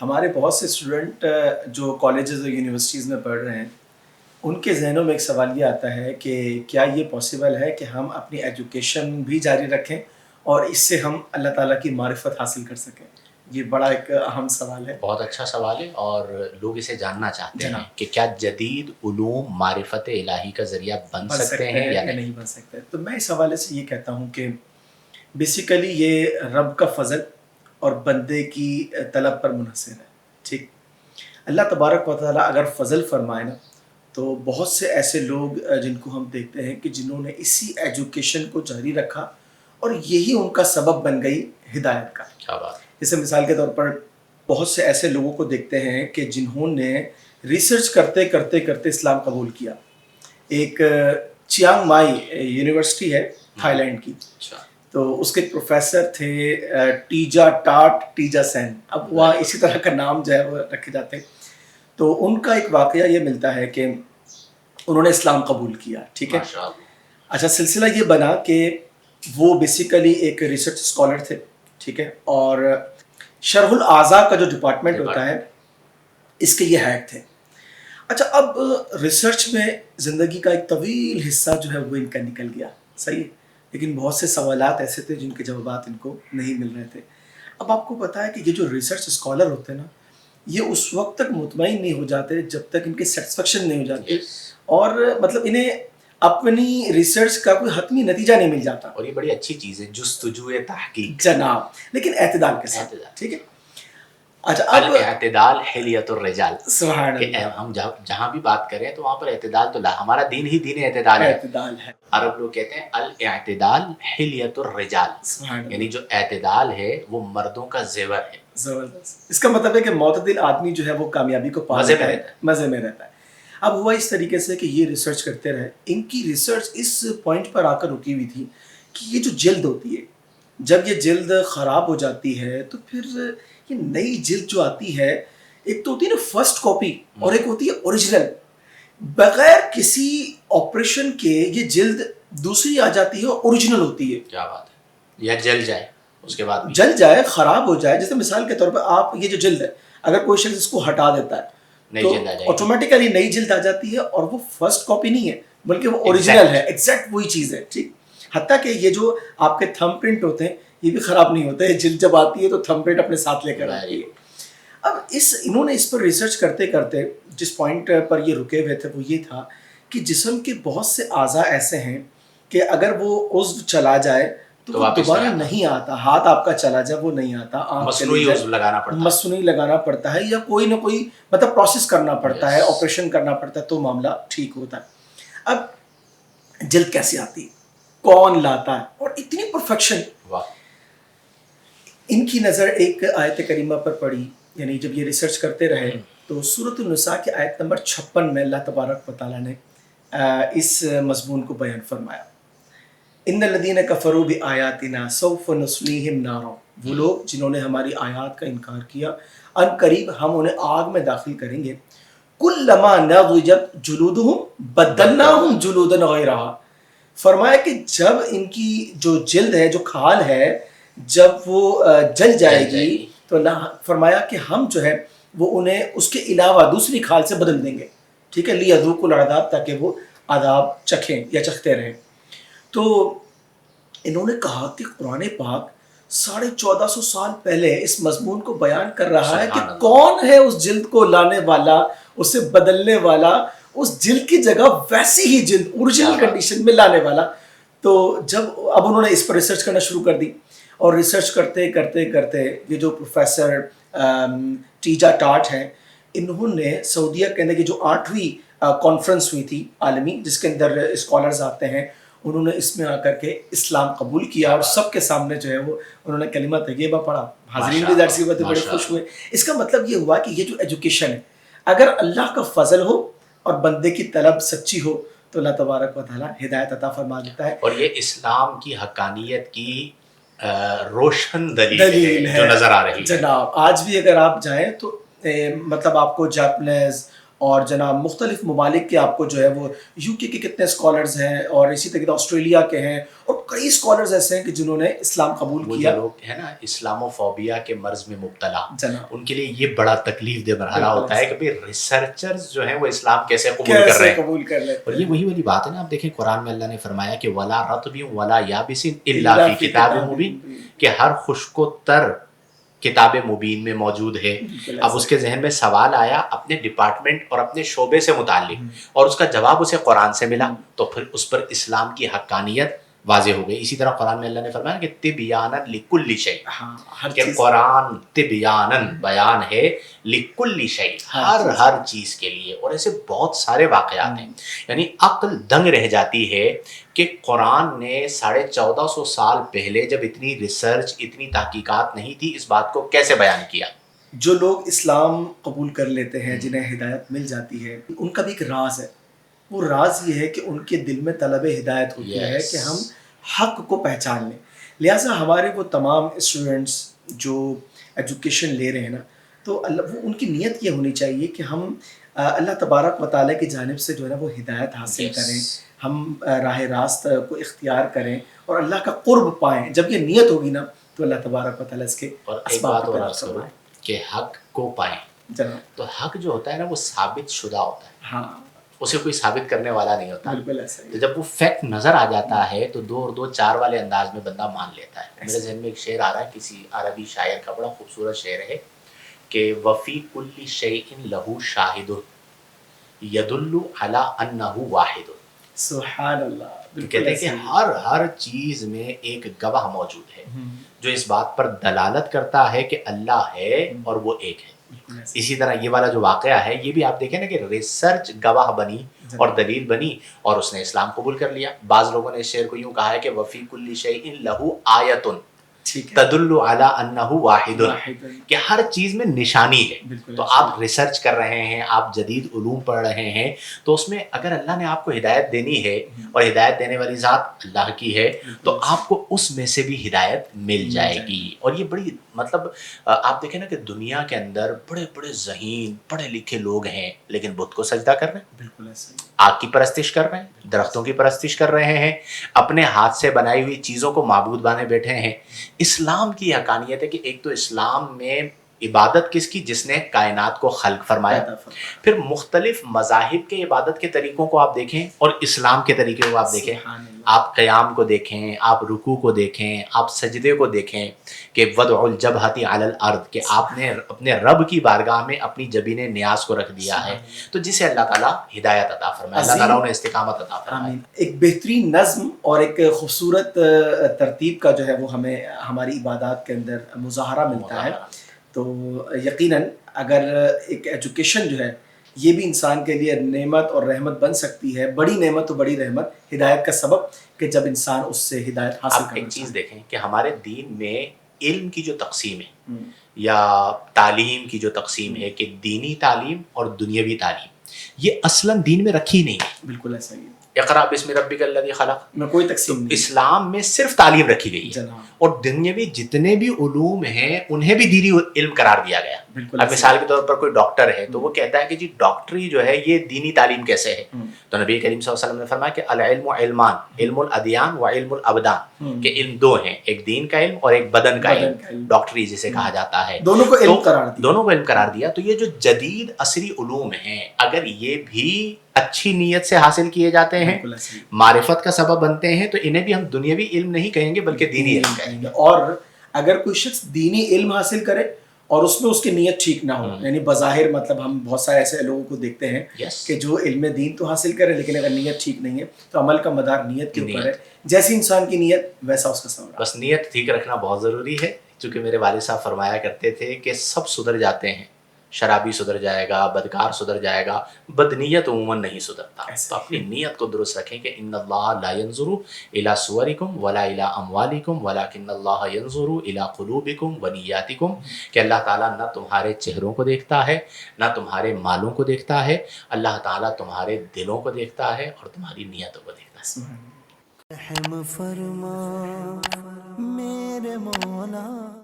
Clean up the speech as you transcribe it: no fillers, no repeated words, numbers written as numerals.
ہمارے بہت سے اسٹوڈنٹ جو کالجز اور یونیورسٹیز میں پڑھ رہے ہیں، ان کے ذہنوں میں ایک سوال یہ آتا ہے کہ کیا یہ پاسبل ہے کہ ہم اپنی ایجوکیشن بھی جاری رکھیں اور اس سے ہم اللہ تعالیٰ کی معرفت حاصل کر سکیں؟ یہ بڑا ایک اہم سوال ہے. بہت اچھا سوال ہے اور لوگ اسے جاننا چاہتے ہیں جناب، کہ کیا جدید علوم معرفت الہی کا ذریعہ بن سکتے ہیں یا نہیں بن سکتے. تو میں اس حوالے سے یہ کہتا ہوں کہ بیسیکلی یہ رب کا فضل اور بندے کی طلب پر منحصر ہے. ٹھیک، اللہ تبارک و تعالیٰ اگر فضل فرمائے نا تو بہت سے ایسے لوگ جن کو ہم دیکھتے ہیں کہ جنہوں نے اسی ایجوکیشن کو جاری رکھا اور یہی ان کا سبب بن گئی ہدایت کا. کیا بات ہے. جیسے مثال کے طور پر بہت سے ایسے لوگوں کو دیکھتے ہیں کہ جنہوں نے ریسرچ کرتے کرتے کرتے اسلام قبول کیا. ایک چیانگ مائی یونیورسٹی ہے تھائی لینڈ کی، تو اس کے پروفیسر تھے ٹیجا ٹاٹ ٹیجا سین. اب وہاں اسی طرح کا نام جو ہے وہ رکھے جاتے ہیں. تو ان کا ایک واقعہ یہ ملتا ہے کہ انہوں نے اسلام قبول کیا. ٹھیک ہے، اچھا سلسلہ یہ بنا کہ وہ بیسیکلی ایک ریسرچ اسکالر تھے. ٹھیک ہے، اور شرح الاعضاء کا جو ڈپارٹمنٹ ہوتا ہے اس کے یہ ہیڈ تھے. اچھا، اب ریسرچ میں زندگی کا ایک طویل حصہ جو ہے وہ ان کا نکل گیا. صحیح، لیکن بہت سے سوالات ایسے تھے جن کے جوابات ان کو نہیں مل رہے تھے. اب آپ کو پتہ ہے کہ یہ جو ریسرچ اسکالر ہوتے ہیں نا، یہ اس وقت تک مطمئن نہیں ہو جاتے جب تک ان کی سیٹسفیکشن نہیں ہو جاتی، اور مطلب انہیں اپنی ریسرچ کا کوئی حتمی نتیجہ نہیں مل جاتا. اور یہ بڑی اچھی چیز ہے، جستجو تحقیق جناب، لیکن اعتدال کے ساتھ. ٹھیک ہے، اچھا اب الاعتدال حلیۃ الرجال. سبحان کہ اللہ، ہم جہاں بھی بات کریں تو وہاں پر اعتدال تو ہمارا دین ہی دین اعتدال ہے. اعتدال ہے. عرب لوگ کہتے ہیں الاعتدال حلیۃ الرجال، سبحان اللہ. یعنی جو اعتدال ہے وہ مردوں کا زیور ہے. زبردست. اس کا مطلب ہے کہ معتدل آدمی جو ہے وہ کامیابی کو مزے میں رہتا ہے. مزے میں رہتا ہے. اب ہوا اس طریقے سے کہ یہ ریسرچ کرتے رہے. ان کی ریسرچ اس پوائنٹ پر آ کر رکی ہوئی تھی کہ یہ جو جلد ہوتی ہے، جب یہ جلد خراب ہو جاتی ہے تو پھر یہ نئی جلد جو آتی ہے، ایک تو ہوتی ہے نا فرسٹ کاپی اور ایک ہوتی ہے اوریجنل. بغیر کسی آپریشن کے یہ جلد دوسری آ جاتی ہے اور اوریجنل ہوتی ہے. کیا بات ہے. یا جل جائے، اس کے بعد جل جائے، خراب ہو جائے. جیسے مثال کے طور پر آپ یہ جو جلد ہے، اگر کوئی شخص اس کو ہٹا دیتا ہے تو آٹومیٹیکلی نئی جلد آ جاتی ہے، اور وہ فرسٹ کاپی نہیں ہے بلکہ وہ اوریجنل ہے. ایگزیکٹ وہی چیز ہے. ٹھیک، حتیٰ کہ یہ جو آپ کے تھم پرنٹ ہوتے ہیں یہ بھی خراب نہیں ہوتے. جلد جب آتی ہے تو تھم پرنٹ اپنے ساتھ لے کر آتی ہے. اب انہوں نے اس پر ریسرچ کرتے کرتے جس پوائنٹ پر یہ رکے ہوئے تھے وہ یہ تھا کہ جسم کے بہت سے اعضاء ایسے ہیں کہ اگر وہ عضو چلا جائے تو وہ دوبارہ نہیں آتا. ہاتھ آپ کا چلا جائے وہ نہیں آتا، مصنوعی لگانا پڑتا ہے یا کوئی نہ کوئی مطلب پروسیس کرنا پڑتا ہے، آپریشن کرنا پڑتا ہے تو معاملہ ٹھیک ہوتا ہے. اب جلد کیسے آتی، کون لاتا ہے، اور اتنی پرفیکشن. ان کی نظر ایک آیت کریمہ پر پڑی. یعنی جب یہ ریسرچ کرتے رہے تو سورۃ النساء کی آیت نمبر 56 میں اللہ تبارک و تعالیٰ نے اس مضمون کو بیان فرمایا. ان الذین کفروا بآیاتنا سوف نصلیہم نارا. وہ لوگ جنہوں نے ہماری آیات کا انکار کیا، ان قریب ہم انہیں آگ میں داخل کریں گے. کلما نضجت جلودہم بدلناہم جلودا غیرہا. فرمایا کہ جب ان کی جو جلد ہے، جو کھال ہے، جب وہ جل جائے گی تو فرمایا کہ ہم جو ہے وہ انہیں اس کے علاوہ دوسری کھال سے بدل دیں گے. ٹھیک ہے، لیذوقوا العذاب، تاکہ وہ عذاب چکھیں یا چکھتے رہیں. تو انہوں نے کہا کہ قرآن پاک 1450 سال پہلے اس مضمون کو بیان کر رہا ہے کہ کون ہے اس جلد کو لانے والا، اسے بدلنے والا، اس جلد کی جگہ ویسی ہی جلد اوریجنل کنڈیشن میں لانے والا. تو جب اب انہوں نے اس پر ریسرچ کرنا شروع کر دی، اور ریسرچ کرتے کرتے کرتے یہ جو پروفیسر ٹیجا ٹاٹ ہیں، انہوں نے سعودیہ کے اندر کی جو 8ویں کانفرنس ہوئی تھی عالمی، جس کے اندر اسکالرز آتے ہیں، انہوں نے اس میں آ کر کے اسلام قبول کیا اور سب کے سامنے جو ہے وہ انہوں نے کلمہ طیبہ پڑھا. حاضرین بھی ظاہر سی بات ہے بڑے خوش ہوئے. اس کا مطلب یہ ہوا کہ یہ جو ایجوکیشن ہے، اگر اللہ کا فضل ہو اور بندے کی طلب سچی ہو تو اللہ تبارک و تعالیٰ ہدایت عطا فرما دیتا ہے. اور یہ اسلام کی حقانیت کی روشن دلیل ہے جو نظر آ رہی ہے. جناب آج بھی اگر آپ جائیں تو مطلب آپ کو جاپنیز اور جناب مختلف ممالک کے آپ کو جو ہے وہ یو کے کتنے اسکالرز ہیں اور اسی طریقے آسٹریلیا کے ہیں اور کئی اسکالرز ایسے ہیں کہ جنہوں نے اسلام قبول وہ کیا. جو لوگ ہیں نا اسلاموفوبیا کے مرض میں مبتلا، جناب ان کے لیے یہ بڑا تکلیف دہ مرحلہ بالکل ہوتا ہے ایسا. کہ بھئی ریسرچرز جو ہیں وہ اسلام کیسے قبول کر رہے کیسے ہیں. قبول کر لیتے اور ہیں. یہ وہی والی بات ہے نا، آپ دیکھیں قرآن میں اللہ نے فرمایا کہ وَلَا رَطْبٍ وَلَا يَابِسٍ إِلَّا اللہ فِي فی كِتَابٍ کتاب مُبِينٍ، مبین. کہ ہر خشک و تر کتاب مبین میں موجود ہے. بالکل اب ایسا اس کے ذہن میں سوال آیا اپنے ڈپارٹمنٹ اور اپنے شعبے سے متعلق، ہی. اور اس کا جواب اسے قرآن سے ملا، تو پھر اس پر اسلام کی حقانیت واضح ہو گئی. اسی طرح قرآن میں اللہ نے فرمایا کہ تبیاناً لکل شیء، ہاں ہر کہ چیز قرآن تبیاناً بیان ہے لکل شیء، ہر چیز کے لیے. اور ایسے بہت سارے واقعات ہیں، یعنی عقل دنگ رہ جاتی ہے کہ قرآن نے 1450 سال پہلے جب اتنی ریسرچ اتنی تحقیقات نہیں تھی اس بات کو کیسے بیان کیا. جو لوگ اسلام قبول کر لیتے ہیں جنہیں ہدایت مل جاتی ہے ان کا بھی ایک راز ہے. وہ راز یہ ہے کہ ان کے دل میں طلب ہدایت ہوتی ہے کہ ہم حق کو پہچان لیں. لہٰذا ہمارے وہ تمام اسٹوڈنٹس جو ایجوکیشن لے رہے ہیں نا، تو اللہ وہ ان کی نیت یہ ہونی چاہیے کہ ہم اللہ تبارک و تعالیٰ کی جانب سے جو ہے نا وہ ہدایت حاصل کریں، ہم راہ راست کو اختیار کریں اور اللہ کا قرب پائیں. جب یہ نیت ہوگی نا تو اللہ تبارک و تعالیٰ اس کے اور ایک اسباب بات بھی اور پیدا عرض کروں فرمائیں. کہ حق کو پائیں، جناب تو حق جو ہوتا ہے نا وہ ثابت شدہ ہوتا ہے، ہاں اسے کوئی ثابت کرنے والا نہیں ہوتا. بالکل ایسا تو ہی. جب وہ فیکٹ نظر آ جاتا ہے تو 2 اور 2 4 والے انداز میں بندہ مان لیتا ہے. میرے ذہن میں ایک شعر آ رہا ہے کسی عربی شاعر کا، بڑا خوبصورت شعر ہے کہ وفی کل شیء لہ شاہد یدل علی انہ واحد. سبحان اللہ. تو کہتے ہیں کہ ہر چیز میں ایک گواہ موجود ہے جو اس بات پر دلالت کرتا ہے کہ اللہ ہے اور وہ ایک ہے. اسی طرح یہ والا جو واقعہ ہے یہ بھی آپ دیکھیں نا کہ ریسرچ گواہ بنی اور دلیل بنی اور اس نے اسلام قبول کر لیا. بعض لوگوں نے اس شعر کو یوں کہا ہے کہ وفی کل شیء لہ آیۃ تدل علی انہ واحد، کہ ہر چیز میں نشانی ہے. تو آپ ریسرچ کر رہے ہیں، آپ جدید علوم پڑھ رہے ہیں، تو اس میں اگر اللہ نے آپ کو ہدایت دینی ہے اور ہدایت دینے والی ذات اللہ کی ہے تو آپ کو اس میں سے بھی ہدایت مل جائے گی. اور یہ بڑی مطلب آپ دیکھیں نا کہ دنیا کے اندر بڑے بڑے ذہین پڑھے لکھے لوگ ہیں لیکن بت کو سجدہ کر رہے ہیں، بالکل ایسا ہی. آگ کی پرستش کر رہے ہیں، درختوں کی پرستش کر رہے ہیں، اپنے ہاتھ سے بنائی ہوئی چیزوں کو معبود بانے بیٹھے ہیں. اسلام کی حقانیت ہے کہ ایک تو اسلام میں عبادت کس کی؟ جس نے کائنات کو خلق فرمایا. پھر مختلف مذاہب کے عبادت کے طریقوں کو آپ دیکھیں اور اسلام کے طریقے کو آپ دیکھیں. آپ قیام کو دیکھیں، آپ رکوع کو دیکھیں، آپ سجدے کو دیکھیں کہ وضع الجبہۃ علی الارض، کہ آپ نے اپنے رب کی بارگاہ میں اپنی جبین نیاز کو رکھ دیا ہے. تو جسے اللہ تعالیٰ ہدایت عطا فرمائے، اللہ تعالیٰ انہیں استقامت عطا فرمائے. ایک بہترین نظم اور ایک خوبصورت ترتیب کا جو ہے وہ ہمیں ہماری عبادات کے اندر مظاہرہ ملتا ہے. تو یقیناً اگر ایک ایجوکیشن جو ہے یہ بھی انسان کے لیے نعمت اور رحمت بن سکتی ہے، بڑی نعمت و بڑی رحمت، ہدایت کا سبب کہ جب انسان اس سے ہدایت حاصل کرنا. ایک چیز دیکھیں کہ ہمارے دین میں علم کی جو تقسیم ہے یا تعلیم کی جو تقسیم ہے کہ دینی تعلیم اور دنیاوی تعلیم، یہ اصلاً دین میں رکھی نہیں ہے. بالکل ایسا ہی ہے. اقرأ بسم ربک الذی خلق میں کوئی تقسیم نہیں. اسلام میں صرف تعلیم رکھی گئی ہے اور دنیاوی جتنے بھی علوم ہیں انہیں بھی دینی علم قرار دیا گیا. اب مثال کے طور پر کوئی ڈاکٹر ہے تو وہ کہتا ہے کہ جی ڈاکٹری جو ہے یہ دینی تعلیم کیسے ہے؟ تو نبی کریم صلی اللہ علیہ وسلم نے فرمایا کہ العلم علمان، علم الادیان و علم الابدان، کہ علم 2 ہیں، ایک دین کا علم اور ایک بدن کا علم، ڈاکٹری جسے کہا جاتا ہے. دونوں کو علم قرار دیا. تو یہ جو جدید عصری علوم ہیں اگر یہ بھی اچھی نیت سے حاصل کیے جاتے ہیں، معرفت کا سبب بنتے ہیں، تو انہیں بھی ہم دنیاوی علم نہیں کہیں گے بلکہ دینی علم کہیں گے. اور اگر کوئی شخص دینی علم حاصل کرے اور اس میں اس کی نیت ٹھیک نہ ہو، یعنی بظاہر مطلب ہم بہت سارے ایسے لوگوں کو دیکھتے ہیں کہ جو علم دین تو حاصل کرے لیکن اگر نیت ٹھیک نہیں ہے تو عمل کا مدار نیت کے اوپر ہے. جیسی انسان کی نیت ویسا اس کا ثمرہ. بس نیت ٹھیک رکھنا بہت ضروری ہے. چونکہ میرے والد صاحب فرمایا کرتے تھے کہ سب سدھر جاتے ہیں، شرابی سدھر جائے گا، بدکار سدھر جائے گا، بدنیت عموماً نہیں سدھرتا. تو اپنی نیت کو درست رکھیں کہ ان اللہ لا ينظر الى صورکم ولا الى اموالکم ولکن اللہ ينظر الى قلوبکم ونیاتکم، کہ اللہ تعالیٰ نہ تمہارے چہروں کو دیکھتا ہے نہ تمہارے مالوں کو دیکھتا ہے، اللہ تعالیٰ تمہارے دلوں کو دیکھتا ہے اور تمہاری نیتوں کو دیکھتا ہے. رحم فرما میرے مولا.